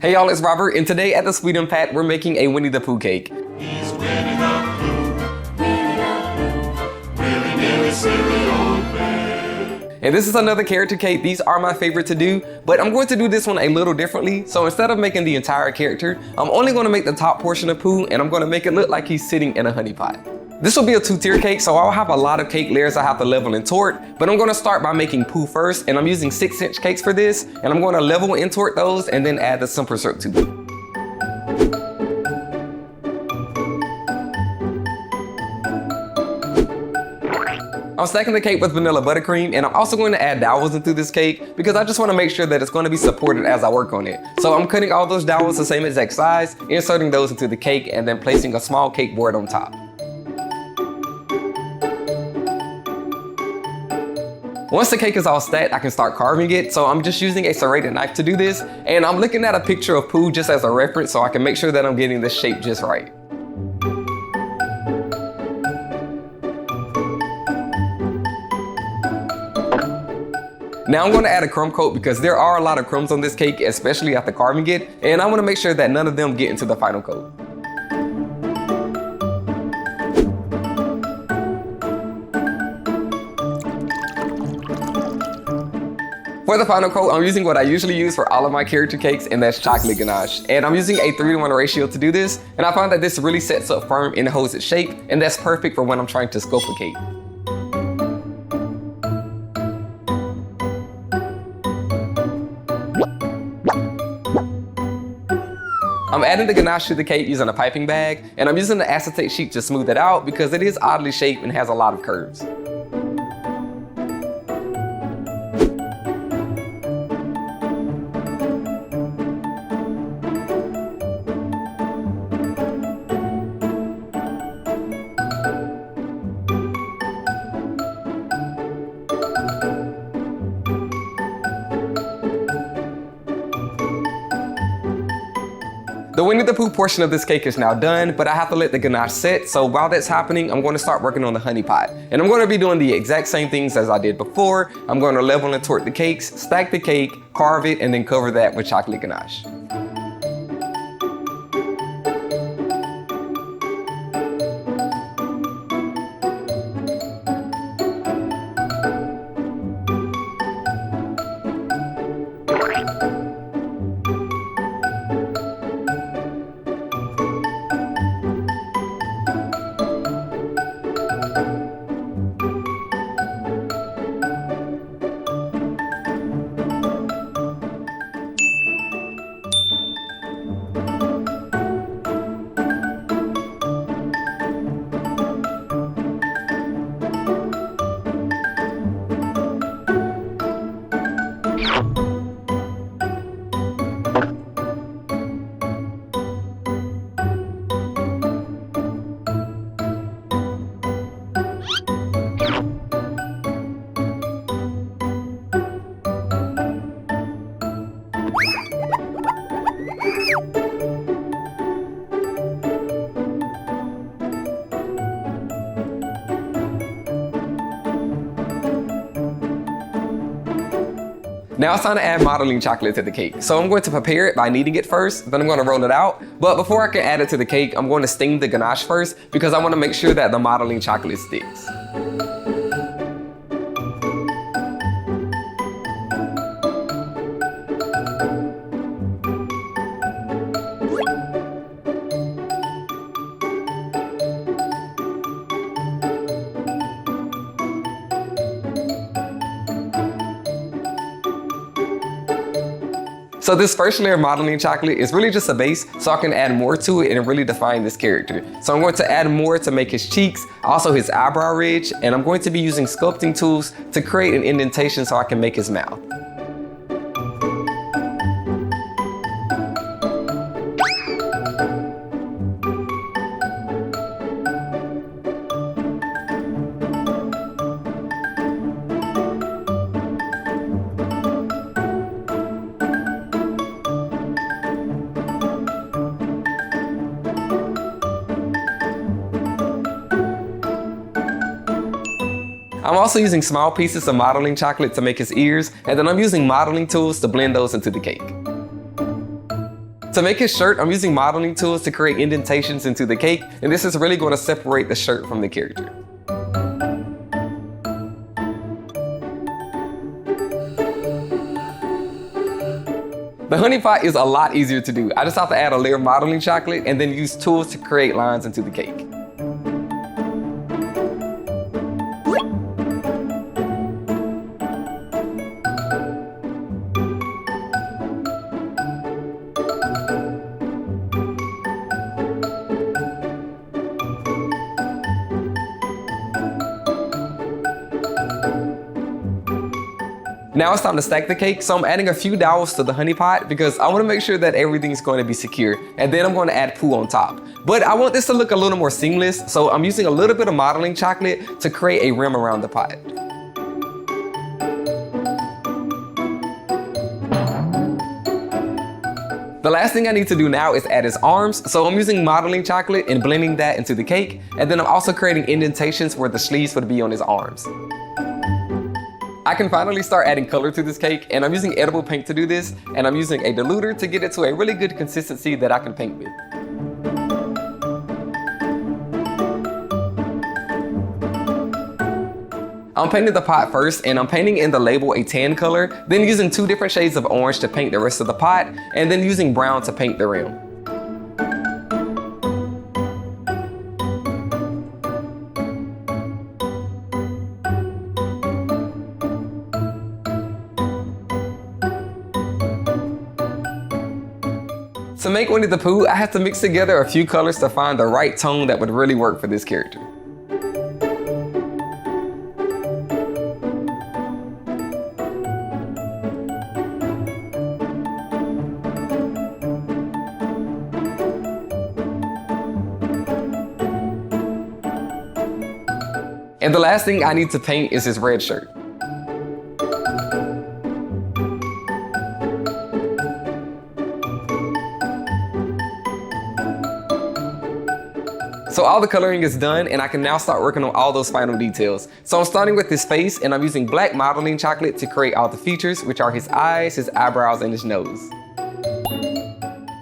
Hey y'all, it's Robert, and today at the Sweet and Pat, we're making a Winnie the Pooh cake. He's Winnie the Pooh, Winnie the Pooh, willy nilly cereal bear. And this is another character cake. These are my favorite to do, but I'm going to do this one a little differently. So instead of making the entire character, I'm only going to make the top portion of Pooh, and I'm going to make it look like he's sitting in a honey pot. This will be a 2-tier cake, so I'll have a lot of cake layers I have to level and tort, but I'm going to start by making Pooh first, and I'm using 6-inch cakes for this, and I'm going to level and tort those and then add the simple syrup to them. I'm stacking the cake with vanilla buttercream, and I'm also going to add dowels into this cake because I just want to make sure that it's going to be supported as I work on it. So I'm cutting all those dowels the same exact size, inserting those into the cake, and then placing a small cake board on top. Once the cake is all stacked, I can start carving it, so I'm just using a serrated knife to do this, and I'm looking at a picture of Pooh just as a reference so I can make sure that I'm getting the shape just right. Now I'm going to add a crumb coat because there are a lot of crumbs on this cake, especially after carving it, and I want to make sure that none of them get into the final coat. For the final coat, I'm using what I usually use for all of my character cakes, and that's chocolate ganache. And I'm using a 3-to-1 ratio to do this, and I find that this really sets up firm and holds its shape, and that's perfect for when I'm trying to sculpt a cake. I'm adding the ganache to the cake using a piping bag, and I'm using the acetate sheet to smooth it out because it is oddly shaped and has a lot of curves. The Winnie the Pooh portion of this cake is now done, but I have to let the ganache set, so while that's happening, I'm going to start working on the honey pot. And I'm going to be doing the exact same things as I did before. I'm going to level and tort the cakes, stack the cake, carve it, and then cover that with chocolate ganache. Now it's time to add modeling chocolate to the cake. So I'm going to prepare it by kneading it first, then I'm going to roll it out. But before I can add it to the cake, I'm going to steam the ganache first because I want to make sure that the modeling chocolate sticks. So this first layer of modeling chocolate is really just a base, so I can add more to it and really define this character. So I'm going to add more to make his cheeks, also his eyebrow ridge, and I'm going to be using sculpting tools to create an indentation so I can make his mouth. I'm also using small pieces of modeling chocolate to make his ears, and then I'm using modeling tools to blend those into the cake. To make his shirt, I'm using modeling tools to create indentations into the cake, and this is really going to separate the shirt from the character. The honey pot is a lot easier to do. I just have to add a layer of modeling chocolate and then use tools to create lines into the cake. Now it's time to stack the cake, so I'm adding a few dowels to the honey pot because I want to make sure that everything's going to be secure, and then I'm going to add Pooh on top. But I want this to look a little more seamless, so I'm using a little bit of modeling chocolate to create a rim around the pot. The last thing I need to do now is add his arms, so I'm using modeling chocolate and blending that into the cake, and then I'm also creating indentations where the sleeves would be on his arms. I can finally start adding color to this cake, and I'm using edible paint to do this, and I'm using a diluter to get it to a really good consistency that I can paint with. I'm painting the pot first, and I'm painting in the label a tan color, then using 2 different shades of orange to paint the rest of the pot, and then using brown to paint the rim. To make Winnie the Pooh, I have to mix together a few colors to find the right tone that would really work for this character. And the last thing I need to paint is his red shirt. So all the coloring is done, and I can now start working on all those final details. So I'm starting with his face, and I'm using black modeling chocolate to create all the features, which are his eyes, his eyebrows, and his nose.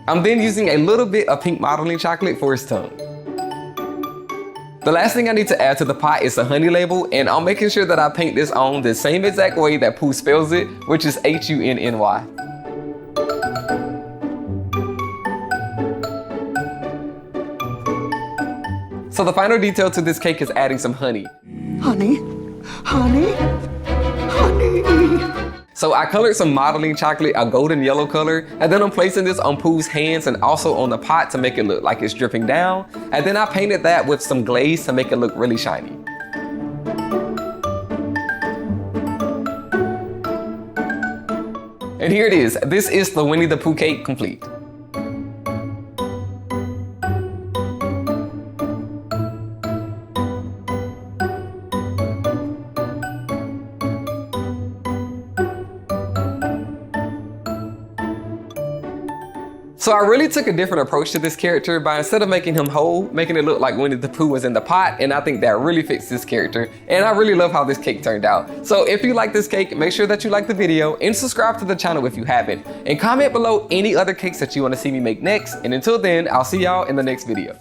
I'm then using a little bit of pink modeling chocolate for his tongue. The last thing I need to add to the pot is the honey label, and I'm making sure that I paint this on the same exact way that Pooh spells it, which is H-U-N-N-Y. So the final detail to this cake is adding some honey. Honey, honey, honey. So I colored some modeling chocolate a golden yellow color, and then I'm placing this on Pooh's hands and also on the pot to make it look like it's dripping down. And then I painted that with some glaze to make it look really shiny. And here it is. This is the Winnie the Pooh cake complete. So I really took a different approach to this character by, instead of making him whole, making it look like Winnie the Pooh was in the pot, and I think that really fits this character, and I really love how this cake turned out. So if you like this cake, make sure that you like the video and subscribe to the channel if you haven't, and comment below any other cakes that you want to see me make next, and until then, I'll see y'all in the next video.